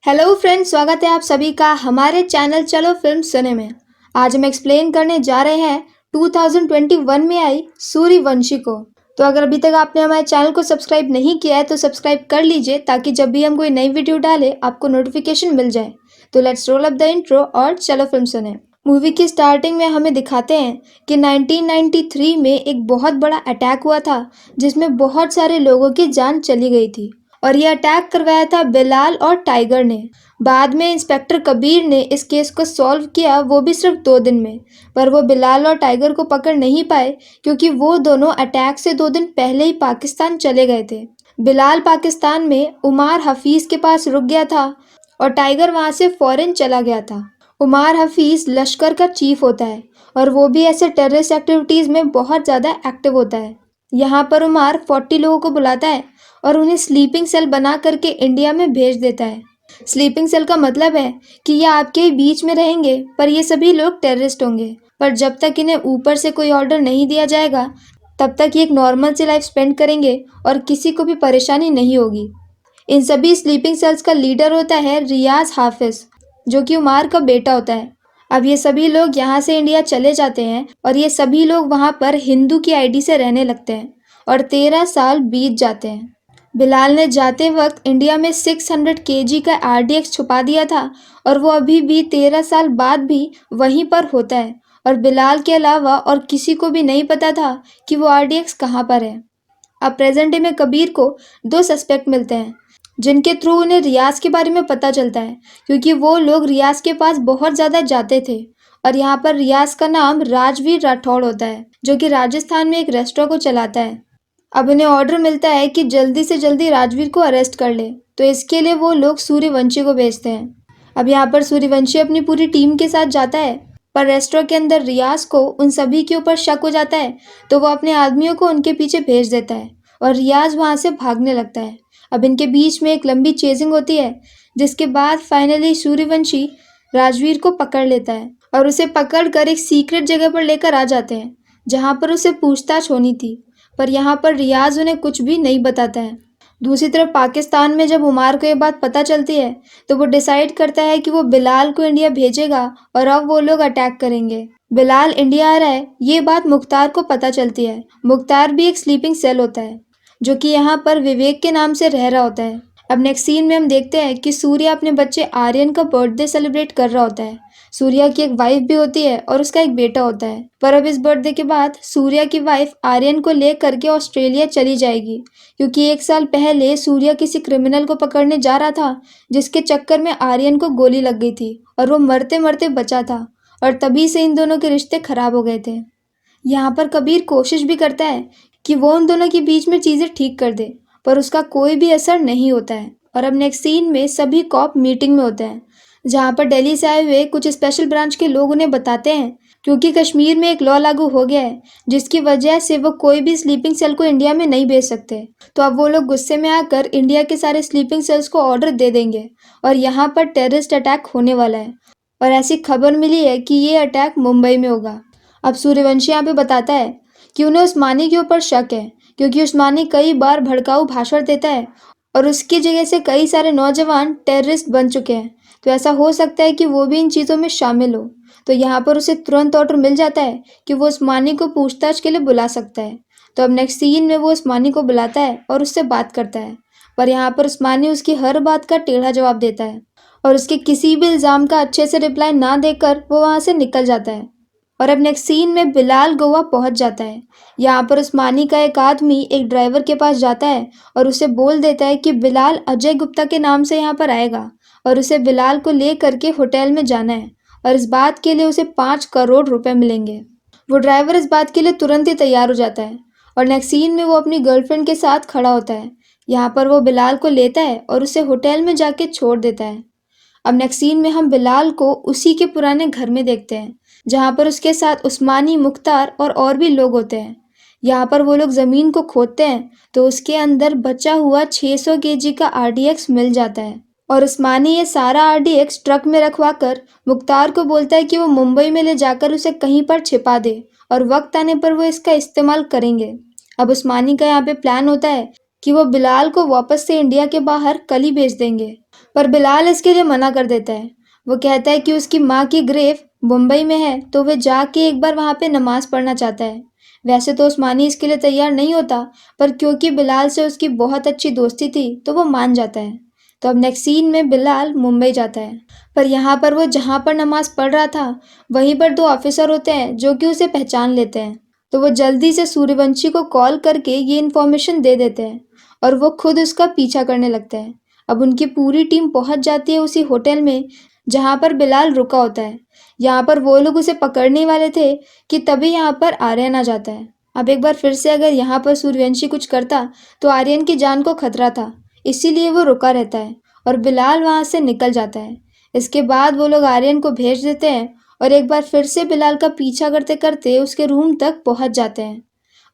Hello friends, स्वागत है आप सभी का हमारे चैनल चलो फिल्म सुने में। आज हम एक्सप्लेन करने जा रहे हैं 2021 में आई सूर्यवंशी को। तो अगर अभी तक आपने हमारे चैनल को सब्सक्राइब नहीं किया है तो सब्सक्राइब कर लीजिए ताकि जब भी हम कोई नई वीडियो डालें आपको नोटिफिकेशन मिल जाए। तो let's roll up the intro और चलो फिल्म सुने। मूवी की स्टार्टिंग में हमें दिखाते हैं कि 1993 में एक बहुत बड़ा अटैक हुआ था जिसमें बहुत सारे लोगों की जान चली गई थी और यह अटैक करवाया था बिलाल और टाइगर ने। बाद में इंस्पेक्टर कबीर ने इस केस को सॉल्व किया, वो भी सिर्फ 2 दिन में। पर वो बिलाल और टाइगर को पकड़ नहीं पाए क्योंकि वो दोनों अटैक से 2 दिन पहले ही पाकिस्तान चले गए थे। बिलाल पाकिस्तान में उमार हफीज के पास रुक गया था और टाइगर वहां से फॉरेन चला गया था। उमार हफीज लश्कर का चीफ होता है और वो भी ऐसे टेररिस्ट एक्टिविटीज में बहुत ज़्यादा एक्टिव होता है। यहाँ पर उमार 40 लोगों को बुलाता है और उन्हें स्लीपिंग सेल बना करके इंडिया में भेज देता है। स्लीपिंग सेल का मतलब है कि ये आपके बीच में रहेंगे पर ये सभी लोग टेररिस्ट होंगे, पर जब तक इन्हें ऊपर से कोई ऑर्डर नहीं दिया जाएगा तब तक ये एक नॉर्मल सी लाइफ स्पेंड करेंगे और किसी को भी परेशानी नहीं होगी। इन सभी स्लीपिंग सेल्स का लीडर होता है रियाज हाफिज, जो कि उमार का बेटा होता है। अब ये सभी लोग यहाँ से इंडिया चले जाते हैं और ये सभी लोग वहाँ पर हिंदू की आईडी से रहने लगते हैं और 13 साल बीत जाते हैं। बिलाल ने जाते वक्त इंडिया में 600 केजी का आरडीएक्स छुपा दिया था और वो अभी भी 13 साल बाद भी वहीं पर होता है और बिलाल के अलावा और किसी को भी नहीं पता था कि वो आरडीएक्स कहाँ पर है। अब प्रेजेंट डे में कबीर को 2 सस्पेक्ट मिलते हैं जिनके थ्रू उन्हें रियाज के बारे में पता चलता है, क्योंकि वो लोग रियाज के पास बहुत ज़्यादा जाते थे। और यहाँ पर रियाज का नाम राजवीर राठौड़ होता है जो कि राजस्थान में एक रेस्टोरेंट को चलाता है। अब उन्हें ऑर्डर मिलता है कि जल्दी से जल्दी राजवीर को अरेस्ट कर ले, तो इसके लिए वो लोग सूर्यवंशी को भेजते हैं। अब यहाँ पर सूर्यवंशी अपनी पूरी टीम के साथ जाता है, पर रेस्टोरेंट के अंदर रियाज को उन सभी के ऊपर शक हो जाता है तो वो अपने आदमियों को उनके पीछे भेज देता है और रियाज वहाँ से भागने लगता है। अब इनके बीच में एक लंबी चेजिंग होती है जिसके बाद फाइनली सूर्यवंशी राजवीर को पकड़ लेता है और उसे पकड़कर एक सीक्रेट जगह पर लेकर आ जाते हैं जहाँ पर उसे पूछताछ होनी थी, पर यहाँ पर रियाज उन्हें कुछ भी नहीं बताता है। दूसरी तरफ पाकिस्तान में जब उमार को ये बात पता चलती है तो वो डिसाइड करता है कि वो बिलाल को इंडिया भेजेगा और अब वो लोग अटैक करेंगे। बिलाल इंडिया आ रहा है ये बात मुख्तार को पता चलती है। मुख्तार भी एक स्लीपिंग सेल होता है जो कि यहाँ पर विवेक के नाम से रह रहा होता है। अब नेक्स्ट सीन में हम देखते हैं कि सूर्या अपने बच्चे आर्यन का बर्थडे सेलिब्रेट कर रहा होता है। सूर्या की एक वाइफ भी होती है और उसका एक बेटा होता है, पर अब इस बर्थडे के बाद सूर्या की वाइफ आर्यन को ले करके ऑस्ट्रेलिया चली जाएगी, क्योंकि 1 साल पहले सूर्या किसी क्रिमिनल को पकड़ने जा रहा था जिसके चक्कर में आर्यन को गोली लग गई थी और वो मरते मरते बचा था और तभी से इन दोनों के रिश्ते खराब हो गए थे। यहाँ पर कबीर कोशिश भी करता है कि वो उन दोनों के बीच में चीज़ें ठीक कर दे, पर उसका कोई भी असर नहीं होता है। और अब नेक्स्ट सीन में सभी कॉप मीटिंग में होते हैं जहाँ पर दिल्ली से आए हुए कुछ स्पेशल ब्रांच के लोग उन्हें बताते हैं क्योंकि कश्मीर में एक लॉ लागू हो गया है जिसकी वजह से वो कोई भी स्लीपिंग सेल को इंडिया में नहीं भेज सकते। तो अब वो लोग गुस्से में आकर इंडिया के सारे स्लीपिंग सेल्स को ऑर्डर दे देंगे और यहाँ पर टेररिस्ट अटैक होने वाला है और ऐसी खबर मिली है कि ये अटैक मुंबई में होगा। अब सूर्यवंशी यहाँ पे बताता है कि उन्हें उस्मानी के ऊपर शक है क्योंकि उस्मानी कई बार भड़काऊ भाषण देता है और उसकी जगह से कई सारे नौजवान टेररिस्ट बन चुके हैं, तो ऐसा हो सकता है कि वो भी इन चीज़ों में शामिल हो। तो यहाँ पर उसे तुरंत ऑर्डर मिल जाता है कि वो उस्मानी को पूछताछ के लिए बुला सकता है। तो अब नेक्स्ट सीन में वो उस्मानी को बुलाता है और उससे बात करता है, पर यहाँ पर उस्मानी उसकी हर बात का टेढ़ा जवाब देता है और उसके किसी भी इल्ज़ाम का अच्छे से रिप्लाई ना देकर वो वहाँ से निकल जाता है। और अब नेक्स्ट सीन में बिलाल गोवा पहुंच जाता है। यहाँ पर उस्मानी का एक आदमी एक ड्राइवर के पास जाता है और उसे बोल देता है कि बिलाल अजय गुप्ता के नाम से यहाँ पर आएगा और उसे बिलाल को ले करके होटल में जाना है और इस बात के लिए उसे 5 करोड़ रुपए मिलेंगे। वो ड्राइवर इस बात के लिए तुरंत ही तैयार हो जाता है और नेक्स्ट सीन में वो अपनी गर्लफ्रेंड के साथ खड़ा होता है। यहाँ पर वो बिलाल को लेता है और उसे होटल में जाके छोड़ देता है। अब नेक्स्ट सीन में हम बिलाल को उसी के पुराने घर में देखते हैं जहाँ पर उसके साथ उस्मानी, मुख्तार और भी लोग होते हैं। यहाँ पर वो लोग ज़मीन को खोदते हैं तो उसके अंदर बचा हुआ 600 केजी का आरडीएक्स मिल जाता है और उस्मानी ये सारा आरडीएक्स ट्रक में रखवा कर मुख्तार को बोलता है कि वो मुंबई में ले जाकर उसे कहीं पर छिपा दे और वक्त आने पर वो इसका इस्तेमाल करेंगे। अब उस्मानी का यहाँ पे प्लान होता है कि वो बिलाल को वापस से इंडिया के बाहर कल ही भेज देंगे, पर बिलाल इसके लिए मना कर देता है। वो कहता है कि उसकी माँ की ग्रेव मुंबई में है, तो वह जाके एक बार वहाँ पे नमाज पढ़ना चाहता है। वैसे तो उस्मानी इसके लिए तैयार नहीं होता, पर क्योंकि बिलाल से उसकी बहुत अच्छी दोस्ती थी तो वो मान जाता है। तो अब नेक्स्ट सीन में बिलाल मुंबई जाता है, पर यहाँ पर वो जहाँ पर नमाज पढ़ रहा था वहीं पर दो ऑफिसर होते हैं जो कि उसे पहचान लेते हैं। तो वो जल्दी से सूर्यवंशी को कॉल करके ये इन्फॉर्मेशन दे देते हैं और वो खुद उसका पीछा करने लगता है। अब उनकी पूरी टीम पहुंच जाती है उसी होटल में जहां पर बिलाल रुका होता है। यहाँ पर वो लोग उसे पकड़ने वाले थे कि तभी यहाँ पर आर्यन आ जाता है। अब एक बार फिर से अगर यहाँ पर सूर्यवंशी कुछ करता तो आर्यन की जान को खतरा था, इसीलिए वो रुका रहता है और बिलाल वहाँ से निकल जाता है। इसके बाद वो लोग आर्यन को भेज देते हैं और एक बार फिर से बिलाल का पीछा करते करते उसके रूम तक पहुंच जाते हैं।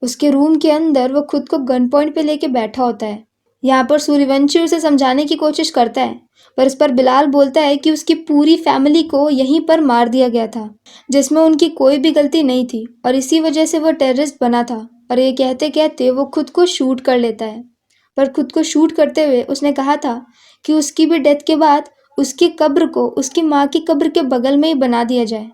उसके रूम के अंदर वो खुद को गन पॉइंट पे लेके बैठा होता है। यहाँ पर सूर्यवंशी उसे समझाने की कोशिश करता है, पर इस पर बिलाल बोलता है कि उसकी पूरी फैमिली को यहीं पर मार दिया गया था, जिसमें उनकी कोई भी गलती नहीं थी और इसी वजह से वो टेररिस्ट बना था। और ये कहते कहते वो खुद को शूट कर लेता है। पर खुद को शूट करते हुए उसने कहा था कि उसकी भी डेथ के बाद उसकी कब्र को उसकी माँ की कब्र के बगल में ही बना दिया जाए,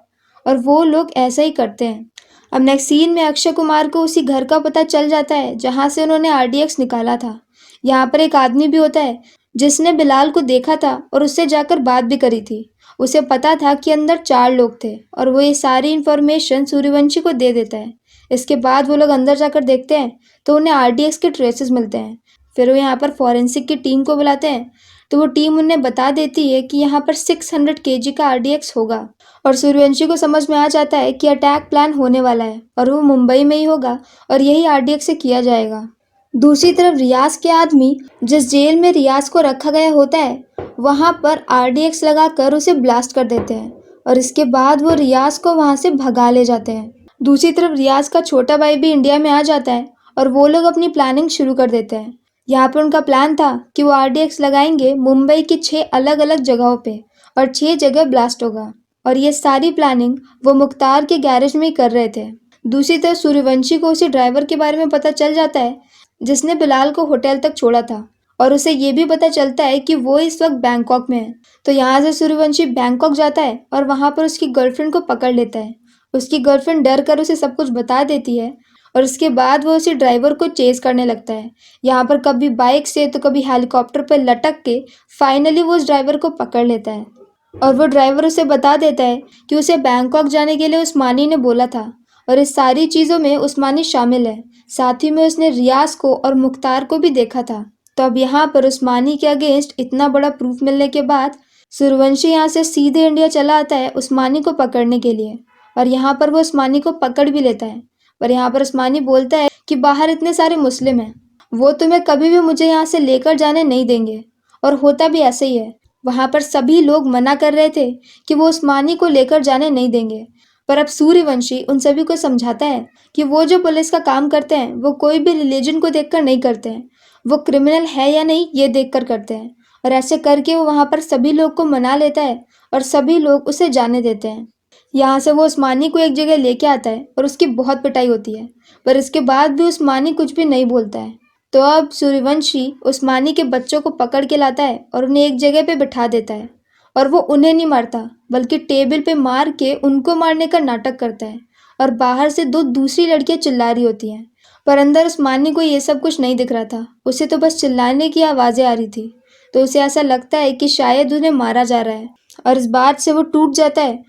और वो लोग ऐसा ही करते हैं। अब नेक्स्ट सीन में अक्षय कुमार को उसी घर का पता चल जाता है जहाँ से उन्होंने आरडीएक्स निकाला था। यहाँ पर एक आदमी भी होता है जिसने बिलाल को देखा था और उससे जाकर बात भी करी थी। उसे पता था कि अंदर 4 लोग थे और वो ये सारी इन्फॉर्मेशन सूर्यवंशी को दे देता है। इसके बाद वो लोग अंदर जाकर देखते हैं तो उन्हें आरडीएक्स के ट्रेसेस मिलते हैं। फिर वो यहाँ पर फॉरेंसिक की टीम को बुलाते हैं, तो वो टीम उन्हें बता देती है कि यहाँ पर 600 केजी का आरडीएक्स होगा। और सूर्यवंशी को समझ में आ जाता है कि अटैक प्लान होने वाला है और वो मुंबई में ही होगा और यही आरडीएक्स से किया जाएगा। दूसरी तरफ रियाज के आदमी जिस जेल में रियाज को रखा गया होता है वहां पर आरडीएक्स लगाकर उसे ब्लास्ट कर देते हैं और इसके बाद वो रियाज को वहां से भगा ले जाते हैं। दूसरी तरफ रियाज का छोटा भाई भी इंडिया में आ जाता है और वो लोग अपनी प्लानिंग शुरू कर देते हैं। यहाँ पर उनका प्लान था कि वो आरडीएक्स लगाएंगे मुंबई की 6 अलग अलग जगहों पे और 6 जगह ब्लास्ट होगा, और ये सारी प्लानिंग वो मुख्तार के गैरेज में ही कर रहे थे। दूसरी तरफ सूर्यवंशी को उसी ड्राइवर के बारे में पता चल जाता है जिसने बिलाल को होटल तक छोड़ा था, और उसे ये भी पता चलता है कि वो इस वक्त बैंकॉक में है। तो यहाँ से सूर्यवंशी बैंकॉक जाता है और वहाँ पर उसकी गर्लफ्रेंड को पकड़ लेता है। उसकी गर्लफ्रेंड डर कर उसे सब कुछ बता देती है और उसके बाद वो उसी ड्राइवर को चेज करने लगता है। यहाँ पर कभी बाइक से तो कभी हेलीकॉप्टर पर लटक के फाइनली वो उस ड्राइवर को पकड़ लेता है और वो ड्राइवर उसे बता देता है कि उसे बैंकॉक जाने के लिए उस्मानी ने बोला था और इस सारी चीज़ों में उस्मानी शामिल है। साथ ही में उसने रियाज को और मुख्तार को भी देखा था। तो अब यहाँ पर उस्मानी के अगेंस्ट इतना बड़ा प्रूफ मिलने के बाद सूर्यवंशी यहाँ से सीधे इंडिया चला आता है उस्मानी को पकड़ने के लिए, और यहाँ पर वो उस्मानी को पकड़ भी लेता है। पर यहाँ पर उस्मानी बोलता है कि बाहर इतने सारे मुस्लिम हैं, वो तुम्हें कभी भी मुझे यहाँ से लेकर जाने नहीं देंगे, और होता भी ऐसे ही है। वहाँ पर सभी लोग मना कर रहे थे कि वो उस्मानी को लेकर जाने नहीं देंगे, पर अब सूर्यवंशी उन सभी को समझाता है कि वो जो पुलिस का काम करते हैं वो कोई भी रिलीजन को देखकर नहीं करते हैं, वो क्रिमिनल है या नहीं ये देखकर करते हैं। और ऐसे करके वो वहाँ पर सभी लोग को मना लेता है और सभी लोग उसे जाने देते हैं। यहाँ से वो उस्मानी को एक जगह लेके आता है और उसकी बहुत पिटाई होती है, पर इसके बाद भी उस्मानी कुछ भी नहीं बोलता है। तो अब सूर्यवंशी उस्मानी के बच्चों को पकड़ के लाता है और उन्हें एक जगह पे बिठा देता है, और वो उन्हें नहीं मारता बल्कि टेबल पे मार के उनको मारने का नाटक करता है। और बाहर से 2 दूसरी लड़कियां चिल्ला रही होती हैं, पर अंदर उस्मानी को ये सब कुछ नहीं दिख रहा था, उसे तो बस चिल्लाने की आवाज़ें आ रही थी। तो उसे ऐसा लगता है कि शायद उन्हें मारा जा रहा है और इस बात से वो टूट जाता है।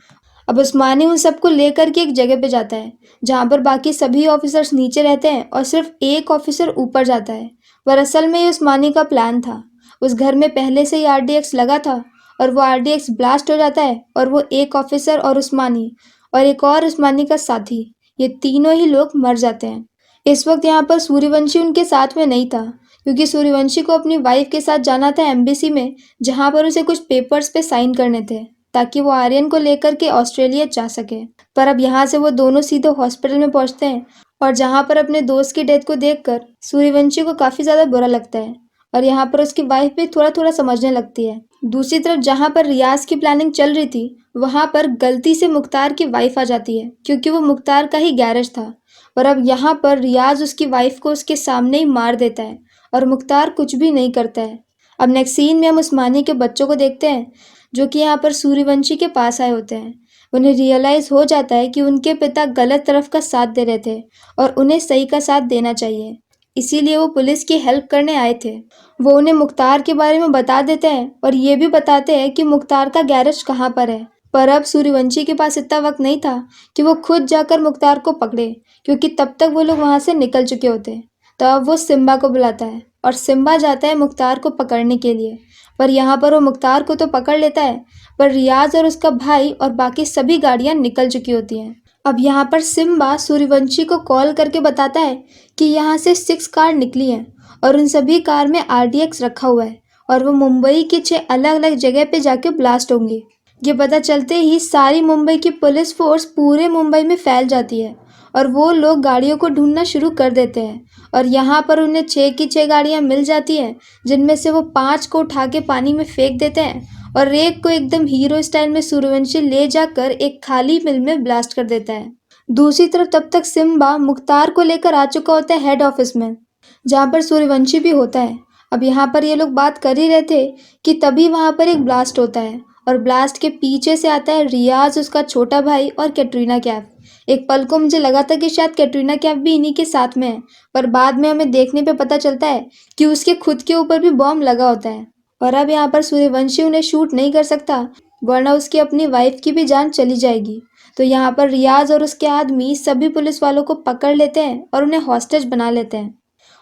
अब उस्मानी उन सबको लेकर के एक जगह पे जाता है जहाँ पर बाकी सभी ऑफिसर्स नीचे रहते हैं और सिर्फ एक ऑफिसर ऊपर जाता है। पर असल में ये उस्मानी का प्लान था। उस घर में पहले से ही आरडीएक्स लगा था और वो आरडीएक्स ब्लास्ट हो जाता है और वो एक ऑफिसर और उस्मानी और एक और उस्मानी का साथी, ये तीनों ही लोग मर जाते हैं। इस वक्त यहाँ पर सूर्यवंशी उनके साथ में नहीं था, क्योंकि सूर्यवंशी को अपनी वाइफ के साथ जाना था एम्बेसी में, जहाँ पर उसे कुछ पेपर्स पे साइन करने थे ताकि वो आर्यन को लेकर के ऑस्ट्रेलिया जा सके। पर अब यहाँ से वो दोनों सीधे हॉस्पिटल में पहुँचते हैं और जहाँ पर अपने दोस्त की डेथ को देखकर सूर्यवंशी को काफ़ी ज़्यादा बुरा लगता है और यहाँ पर उसकी वाइफ भी थोड़ा थोड़ा समझने लगती है। दूसरी तरफ जहाँ पर रियाज की प्लानिंग चल रही थी वहाँ पर गलती से मुख्तार की वाइफ आ जाती है, क्योंकि वो मुख्तार का ही गैरेज था। और अब यहाँ पर रियाज उसकी वाइफ को उसके सामने ही मार देता है और मुख्तार कुछ भी नहीं करता है। अब नेक्स्ट सीन में हम उस्मानी के बच्चों को देखते हैं जो कि यहाँ पर सूर्यवंशी के पास आए होते हैं। उन्हें रियलाइज़ हो जाता है कि उनके पिता गलत तरफ का साथ दे रहे थे और उन्हें सही का साथ देना चाहिए, इसीलिए वो पुलिस की हेल्प करने आए थे। वो उन्हें मुख्तार के बारे में बता देते हैं और ये भी बताते हैं कि मुख्तार का गैरेज कहाँ पर है। पर अब सूर्यवंशी के पास इतना वक्त नहीं था कि वो खुद जाकर मुख्तार को पकड़े, क्योंकि तब तक वो लोग वहाँ से निकल चुके होते। तो अब वो सिम्बा को बुलाता है और सिम्बा जाता है मुख्तार को पकड़ने के लिए। पर यहाँ पर वो मुख्तार को तो पकड़ लेता है, पर रियाज और उसका भाई और बाकी सभी गाड़ियाँ निकल चुकी होती हैं। अब यहाँ पर सिम्बा सूर्यवंशी को कॉल करके बताता है कि यहाँ से 6 कार निकली हैं और उन सभी कार में RDX रखा हुआ है और वो मुंबई की 6 अलग अलग जगह पे जाके ब्लास्ट होंगे। ये पता चलते ही सारी मुंबई की पुलिस फोर्स पूरे मुंबई में फैल जाती है और वो लोग गाड़ियों को ढूंढना शुरू कर देते हैं और यहाँ पर उन्हें 6 की 6 गाड़ियाँ मिल जाती हैं, जिनमें से वो 5 को उठा के पानी में फेंक देते हैं और एक को एकदम हीरो स्टाइल में सूर्यवंशी ले जाकर एक खाली मिल में ब्लास्ट कर देता है। दूसरी तरफ तब तक सिम्बा मुख्तार को लेकर आ चुका होता है हेड ऑफिस में, जहाँ पर सूर्यवंशी भी होता है। अब यहाँ पर ये लोग बात कर ही रहे थे कि तभी वहाँ पर एक ब्लास्ट होता है और ब्लास्ट के पीछे से आता है रियाज, उसका छोटा भाई और कैटरीना कैफ। एक पल को मुझे लगा था कि शायद कैटरीना कैफ भी इन्हीं के साथ में है, पर बाद में हमें देखने पे पता चलता है कि उसके खुद के ऊपर भी बॉम्ब लगा होता है। और अब यहाँ पर सूर्यवंशी उन्हें शूट नहीं कर सकता, वरना उसकी अपनी वाइफ की भी जान चली जाएगी। तो यहाँ पर रियाज और उसके आदमी सभी पुलिस वालों को पकड़ लेते हैं और उन्हें हॉस्टेज बना लेते हैं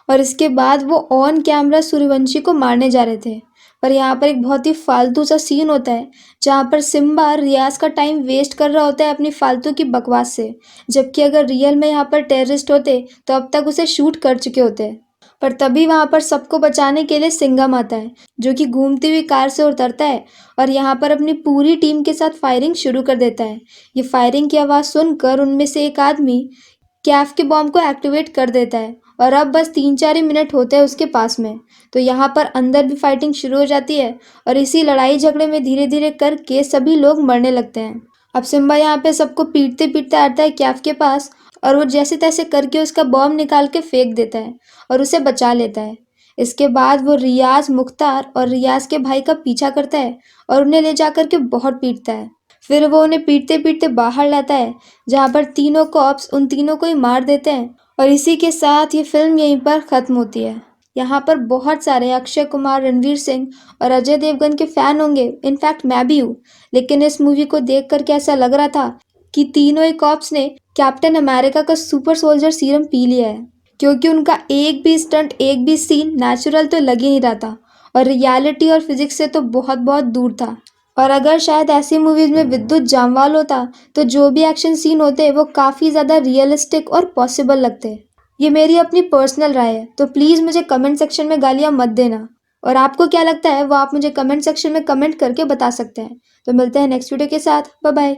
और इसके बाद वो ऑन कैमरा सूर्यवंशी को मारने जा रहे थे। पर यहाँ पर एक बहुत ही फालतू सा सीन होता है जहाँ पर सिम्बा रियाज का टाइम वेस्ट कर रहा होता है अपनी फालतू की बकवास से, जबकि अगर रियल में यहाँ पर टेररिस्ट होते तो अब तक उसे शूट कर चुके होते। पर तभी वहाँ पर सबको बचाने के लिए सिंघम आता है, जो कि घूमती हुई कार से उतरता है और यहाँ पर अपनी पूरी टीम के साथ फायरिंग शुरू कर देता है। ये फायरिंग की आवाज़ सुनकर उनमें से एक आदमी कैफ के बॉम्ब को एक्टिवेट कर देता है और अब बस 3-4 ही मिनट होते हैं उसके पास में। तो यहाँ पर अंदर भी फाइटिंग शुरू हो जाती है और इसी लड़ाई झगड़े में धीरे धीरे करके सभी लोग मरने लगते हैं। अब सिम्बा यहाँ पे सबको पीटते पीटते आता है कैफ के पास और वो जैसे तैसे करके उसका बॉम्ब निकाल के फेंक देता है और उसे बचा लेता है। इसके बाद वो रियाज, मुख्तार और रियाज के भाई का पीछा करता है और उन्हें ले जाकर के बहुत पीटता है। फिर वो उन्हें पीटते पीटते बाहर लाता है, जहाँ पर तीनों कॉप्स उन तीनों को ही मार देते हैं और इसी के साथ ये फिल्म यहीं पर ख़त्म होती है। यहाँ पर बहुत सारे अक्षय कुमार, रणवीर सिंह और अजय देवगन के फ़ैन होंगे, इनफैक्ट मैं भी हूँ। लेकिन इस मूवी को देख करके ऐसा लग रहा था कि तीनों ही कॉप्स ने कैप्टन अमेरिका का सुपर सोल्जर सीरम पी लिया है, क्योंकि उनका एक भी स्टंट, एक भी सीन नेचुरल तो लग ही नहीं रहा था और रियलिटी और फिजिक्स से तो बहुत बहुत दूर था। और अगर शायद ऐसी मूवीज़ में विद्युत जामवाल होता तो जो भी एक्शन सीन होते वो काफ़ी ज़्यादा रियलिस्टिक और पॉसिबल लगते। ये मेरी अपनी पर्सनल राय है, तो प्लीज़ मुझे कमेंट सेक्शन में गालियाँ मत देना। और आपको क्या लगता है वो आप मुझे कमेंट सेक्शन में कमेंट करके बता सकते हैं। तो मिलते हैं नेक्स्ट वीडियो के साथ। Bye bye.